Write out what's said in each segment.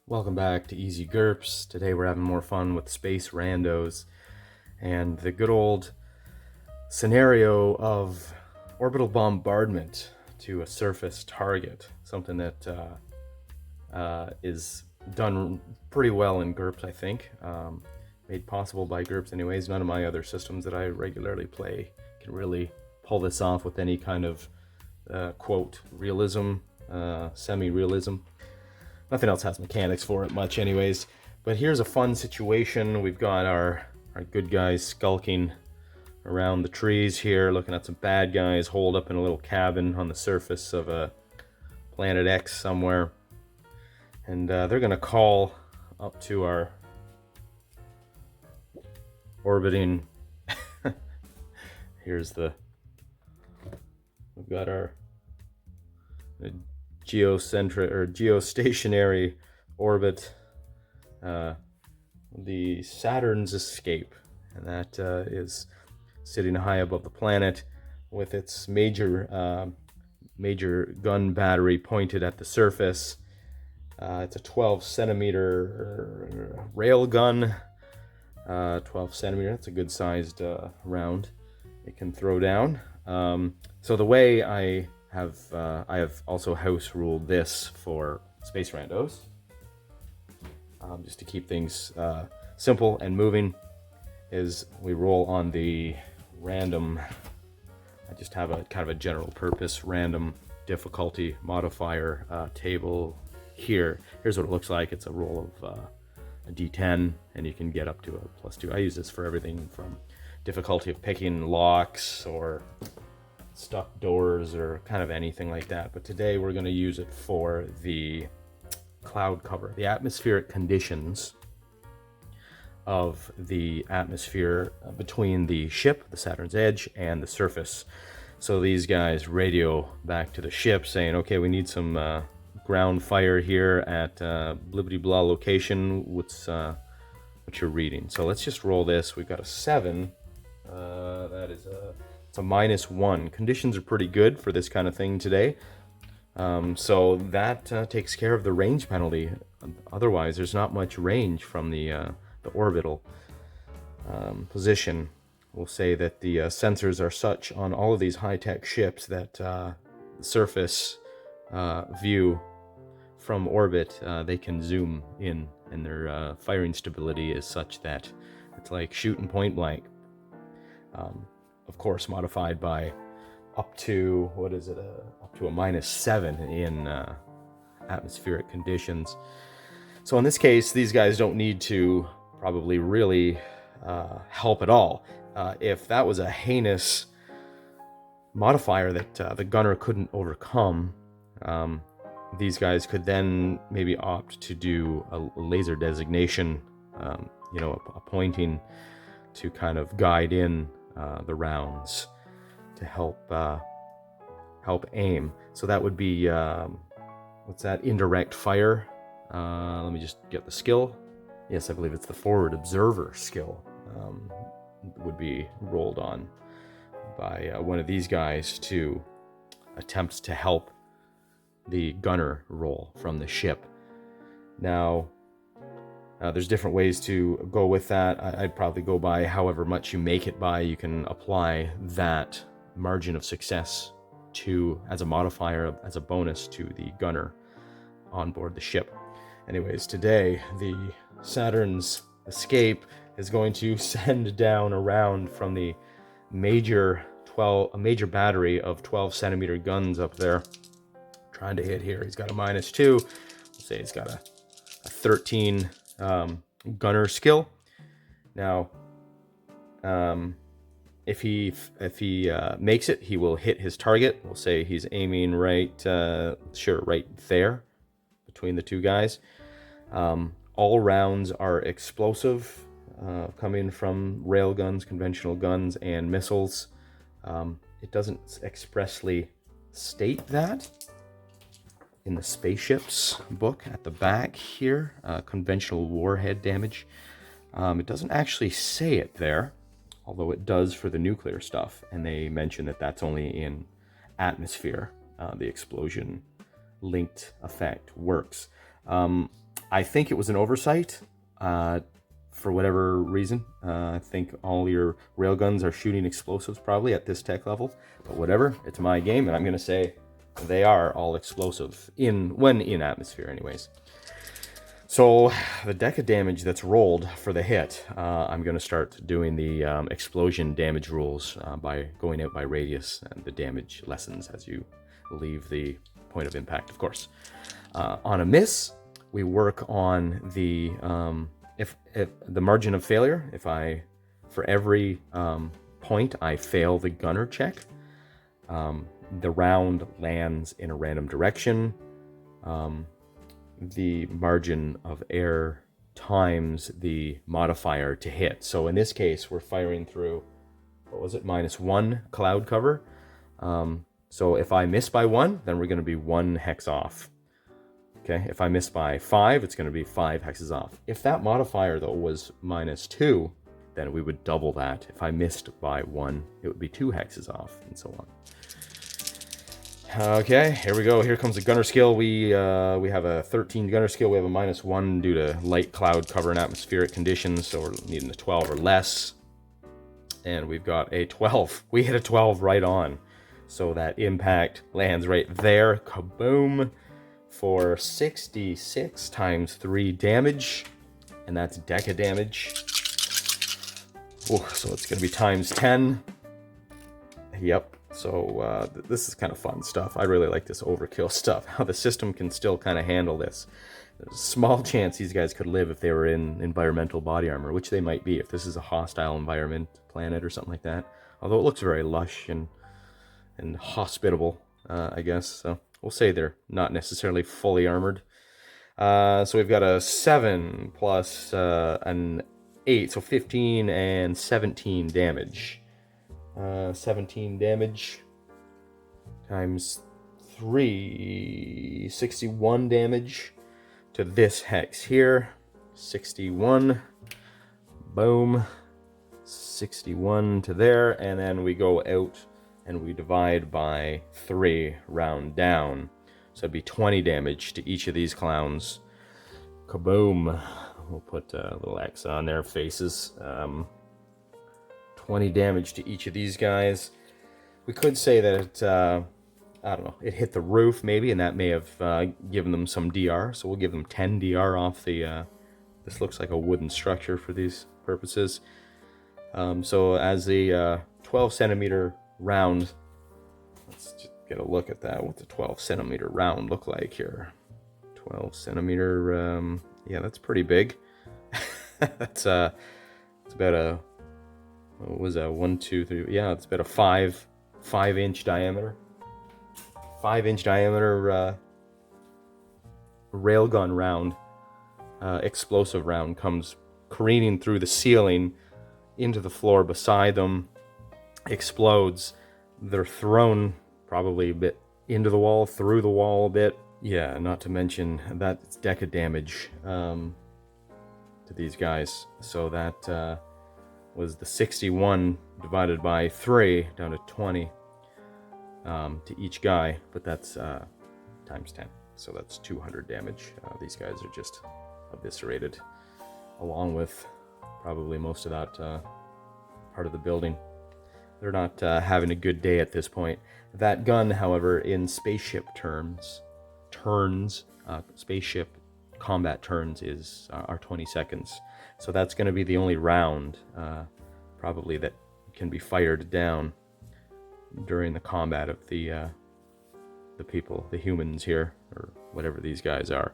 Welcome back to Easy GURPS. Today we're having more fun with space randos and the good old scenario of orbital bombardment to a surface target. Something that is done pretty well in GURPS, I think. Made possible by GURPS anyways. None of my other systems that I regularly play can really pull this off with any kind of quote realism, semi-realism. Nothing else has mechanics for it much anyways. But here's a fun situation. We've got our good guys skulking around the trees here, looking at some bad guys holed up in a little cabin on the surface of a planet X somewhere. And they're going to call up to our orbiting... We've got our geocentric or geostationary orbit, the Saturn's escape, and that is sitting high above the planet with its major gun battery pointed at the surface. It's a 12 centimeter rail gun. 12 centimeter, that's a good sized round it can throw down. So the way I have also house ruled this for Space Randos, just to keep things simple and moving, is we roll on the random. I just have a kind of a general purpose random difficulty modifier table here. Here's what it looks like. It's a roll of a D10, and you can get up to a +2. I use this for everything from difficulty of picking locks or stuck doors or kind of anything like that. But today we're going to use it for the cloud cover, the atmospheric conditions of the atmosphere between the ship, the Saturn's Edge, and the surface. So these guys radio back to the ship saying, okay, we need some ground fire here at blibbity blah location. What's what you're reading? So let's just roll this. We've got a 7. It's a -1. Conditions are pretty good for this kind of thing today. So that takes care of the range penalty. Otherwise, there's not much range from the orbital position. We'll say that the sensors are such on all of these high-tech ships that the surface view from orbit, they can zoom in, and their firing stability is such that it's like shooting point blank. Of course, modified by up to, what is it, up to a -7 in atmospheric conditions. So in this case, these guys don't need to probably really help at all. If that was a heinous modifier that the gunner couldn't overcome, these guys could then maybe opt to do a laser designation, a pointing to kind of guide in the rounds to help aim. So that would be what's that? Indirect fire. Let me just get the skill. Yes, I believe it's the forward observer skill. Would be rolled on by one of these guys to attempt to help the gunner roll from the ship. Now, there's different ways to go with that. I'd probably go by however much you make it by. You can apply that margin of success to as a modifier, as a bonus to the gunner on board the ship. Anyways, today the Saturn's escape is going to send down a round from the major battery of 12 centimeter guns up there, trying to hit here. He's got a -2. We'll say he's got a 13 gunner skill. Now, if he makes it, he will hit his target. We'll say he's aiming right there between the two guys. All rounds are explosive, coming from rail guns, conventional guns, and missiles. It doesn't expressly state that in the spaceships book at the back here, conventional warhead damage. It doesn't actually say it there, although it does for the nuclear stuff, and they mention that that's only in atmosphere. The explosion linked effect works. I think it was an oversight. For whatever reason, I think all your railguns are shooting explosives probably at this tech level, but whatever, it's my game, and I'm gonna say they are all explosive when in atmosphere anyways. So the deca damage that's rolled for the hit, I'm gonna start doing the explosion damage rules by going out by radius, and the damage lessens as you leave the point of impact, of course. On a miss, we work on the if the margin of failure. For every point I fail the gunner check, the round lands in a random direction. The margin of error times the modifier to hit. So in this case, we're firing through, what was it, -1 cloud cover. So if I miss by 1, then we're going to be 1 hex off. Okay, if I miss by 5, it's going to be 5 hexes off. If that modifier, though, was -2, then we would double that. If I missed by 1, it would be 2 hexes off, and so on. Okay, here we go. Here comes the gunner skill. We have a 13 gunner skill. We have a -1 due to light cloud cover and atmospheric conditions, so we're needing a 12 or less. And we've got a 12. We hit a 12 right on. So that impact lands right there. Kaboom! For 66 times 3 damage, and that's deca damage. Oh, so it's going to be times 10. Yep. So this is kind of fun stuff. I really like this overkill stuff. How the system can still kind of handle this. There's a small chance these guys could live if they were in environmental body armor, which they might be if this is a hostile environment, planet, or something like that. Although it looks very lush and hospitable, I guess. So we'll say they're not necessarily fully armored. So we've got a 7 plus an 8, so 15 and 17 damage. 17 damage times 3, 61 damage to this hex here. 61, boom, 61 to there, and then we go out and we divide by 3, round down. So it'd be 20 damage to each of these clowns. Kaboom. We'll put a little X on their faces. 20 damage to each of these guys. We could say that it, I don't know, it hit the roof maybe, and that may have given them some DR. So we'll give them 10 DR off the, this looks like a wooden structure for these purposes. So as the 12 centimeter round, let's just get a look at that. What's a 12 centimeter round look like here? 12 centimeter, yeah, that's pretty big. That's it's about a, what was that, 1, 2, 3, yeah, it's about a 5-inch diameter. 5-inch diameter railgun round, explosive round, comes careening through the ceiling into the floor beside them, explodes. They're thrown probably a bit into the wall, through the wall a bit. Yeah, not to mention that's deca damage to these guys. So that was the 61 divided by 3 down to 20 to each guy, but that's times 10. So that's 200 damage. These guys are just eviscerated, along with probably most of that part of the building. They're not having a good day at this point. That gun, however, in spaceship turns, spaceship combat turns are 20 seconds. So that's going to be the only round probably that can be fired down during the combat of the people, the humans here, or whatever these guys are.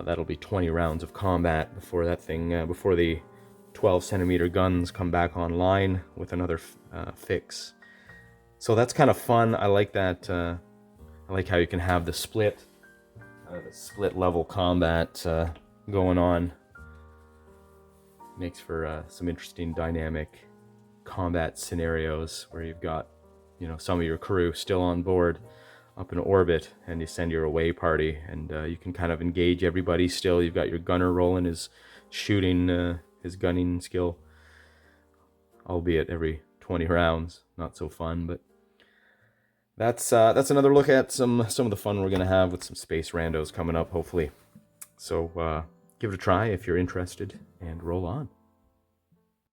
That'll be 20 rounds of combat before that thing, before the 12 centimeter guns come back online with another fix. So that's kind of fun. I like that. I like how you can have the split level combat going on. Makes for some interesting dynamic combat scenarios where you've got, you know, some of your crew still on board up in orbit, and you send your away party, and you can kind of engage everybody still. You've got your gunner rolling his shooting, his gunning skill, albeit every 20 rounds. Not so fun, but that's another look at some of the fun we're gonna have with some space randos coming up, hopefully. So give it a try if you're interested, and roll on.